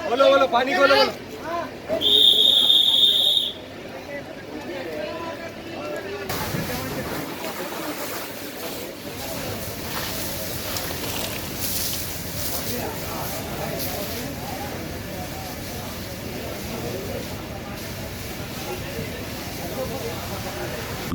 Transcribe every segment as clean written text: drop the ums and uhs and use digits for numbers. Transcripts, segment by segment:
बोलो पानी खोलो।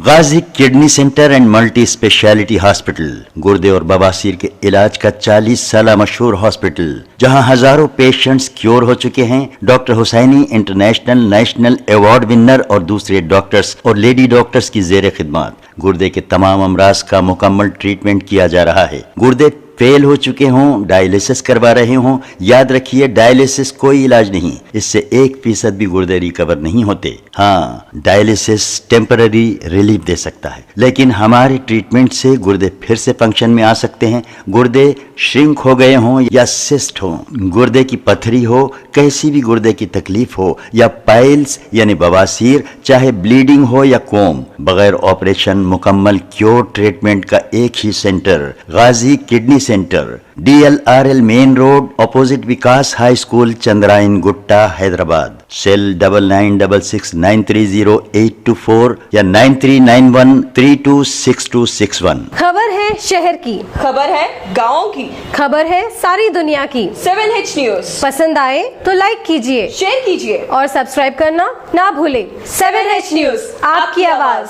Ghazi kidney centre and multi speciality hospital, गुर्दे और बवासीर के इलाज का 40 साल मशहूर हॉस्पिटल, जहां हजारों पेशेंट्स क्योर हो चुके हैं। Doctor Husaini international national award winner और दूसरे डॉक्टर्स और लेडी डॉक्टर्स की जेर खिदमत गुर्दे के तमाम अमराज का मुकम्मल ट्रीटमेंट किया जा रहा है। गुर्दे फेल हो चुके हों, डायलिसिस करवा रहे हों, याद रखिए डायलिसिस कोई इलाज नहीं, इससे 1% भी गुर्दे रिकवर नहीं होते। हाँ, डायलिसिस टेम्पररी रिलीफ दे सकता है, लेकिन हमारे ट्रीटमेंट से गुर्दे फिर से फंक्शन में आ सकते हैं। गुर्दे श्रिंक हो गए हों या सिस्ट हो, गुर्दे की पथरी हो, कैसी भी गुर्दे की तकलीफ हो, या पाइल्स यानी बवासीर, चाहे ब्लीडिंग हो या कोम, बगैर ऑपरेशन मुकम्मल क्योर ट्रीटमेंट का एक ही centre, Ghazi kidney centre, DLRL main road, opposite Vikas high school, Chandrayan Gutta, Hyderabad. Cell 9966930824 या 9391326261। खबर है शहर की, खबर है गाँव की, खबर है सारी दुनिया की। 7H न्यूज़ पसंद आए तो लाइक कीजिए, शेयर कीजिए और सब्सक्राइब करना ना भूले। 7H न्यूज़, आपकी आवाज।